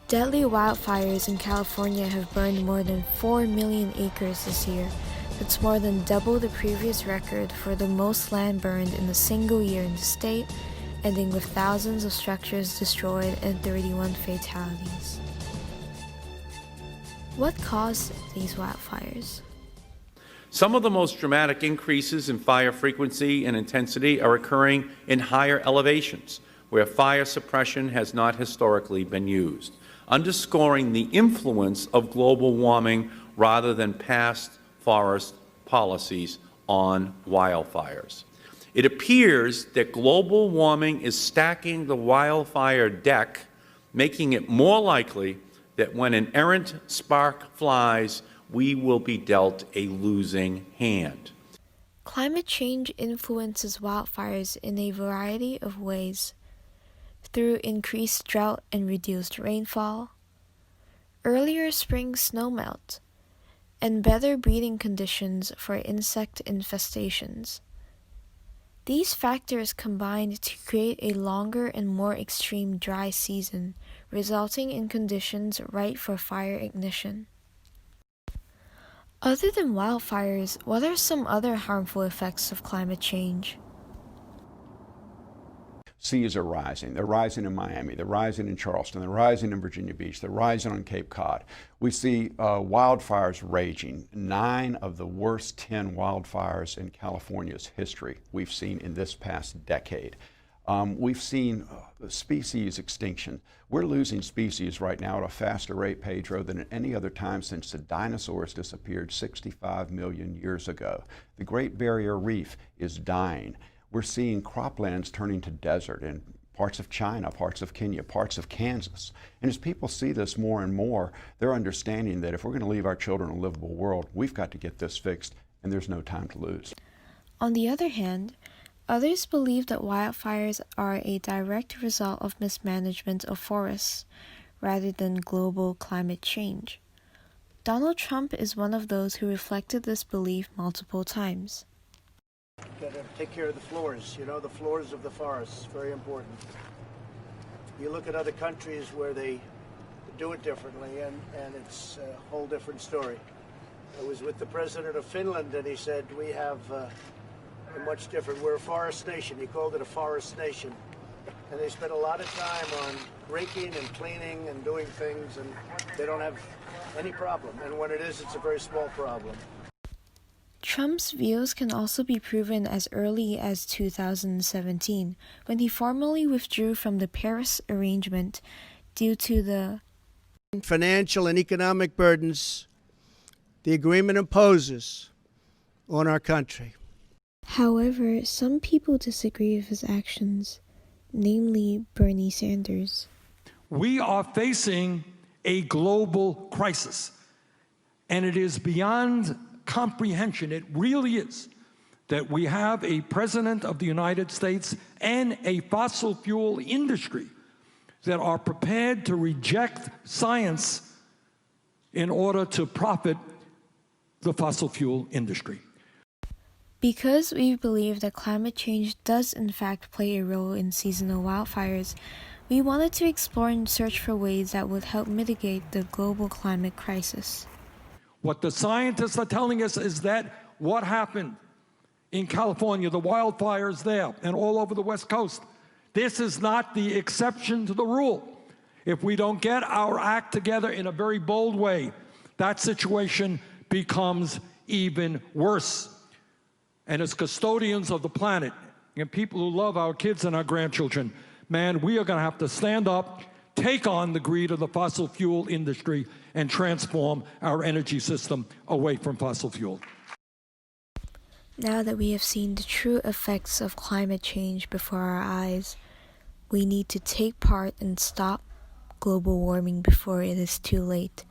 Deadly wildfires in California have burned more than 4 million acres this year. That's more than double the previous record for the most land burned in a single year in the state, ending with thousands of structures destroyed and 31 fatalities. What caused these wildfires? Some of the most dramatic increases in fire frequency and intensity are occurring in higher elevations, where fire suppression has not historically been used, underscoring the influence of global warming rather than past forest policies on wildfires. It appears that global warming is stacking the wildfire deck, making it more likely that when an errant spark flies, we will be dealt a losing hand. Climate change influences wildfires in a variety of ways. Through increased drought and reduced rainfall, earlier spring snowmelt, and better breeding conditions for insect infestations. These factors combined to create a longer and more extreme dry season, resulting in conditions right for fire ignition. Other than wildfires, what are some other harmful effects of climate change? Seas are rising. They're rising in Miami. They're rising in Charleston. They're rising in Virginia Beach. They're rising on Cape Cod. We see wildfires raging. 9 of the worst 10 wildfires in California's history we've seen in this past decade. We've seen species extinction. We're losing species right now at a faster rate, Pedro, than at any other time since the dinosaurs disappeared 65 million years ago. The Great Barrier Reef is dying. We're seeing croplands turning to desert in parts of China, parts of Kenya, parts of Kansas. And as people see this more and more, they're understanding that if we're going to leave our children a livable world, we've got to get this fixed, and there's no time to lose. On the other hand, others believe that wildfires are a direct result of mismanagement of forests, rather than global climate change. Donald Trump is one of those who reflected this belief multiple times. Got to take care of the floors, the floors of the forests, very important. You look at other countries where they do it differently, and it's a whole different story. I was with the president of Finland, and he said, we have a much different, we're a forest nation. He called it a forest nation. And they spend a lot of time on raking and cleaning and doing things, and they don't have any problem. And when it is, it's a very small problem. Trump's views can also be proven as early as 2017, when he formally withdrew from the Paris Arrangement due to the financial and economic burdens the agreement imposes on our country. However, some people disagree with his actions, namely Bernie Sanders. We are facing a global crisis, and it is beyond comprehension, it really is, that we have a president of the United States and a fossil fuel industry that are prepared to reject science in order to profit the fossil fuel industry. Because we believe that climate change does in fact play a role in seasonal wildfires, we wanted to explore and search for ways that would help mitigate the global climate crisis. What the scientists are telling us is that what happened in California, the wildfires there, and all over the West Coast, this is not the exception to the rule. If we don't get our act together in a very bold way, that situation becomes even worse. And as custodians of the planet, and people who love our kids and our grandchildren, man, we are going to have to stand up, take on the greed of the fossil fuel industry, and transform our energy system away from fossil fuel. Now that we have seen the true effects of climate change before our eyes, we need to take part and stop global warming before it is too late.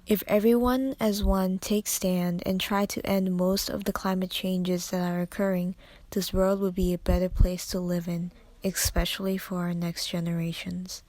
If everyone as one takes stand and try to end most of the climate changes that are occurring, this world would be a better place to live in, especially for our next generations.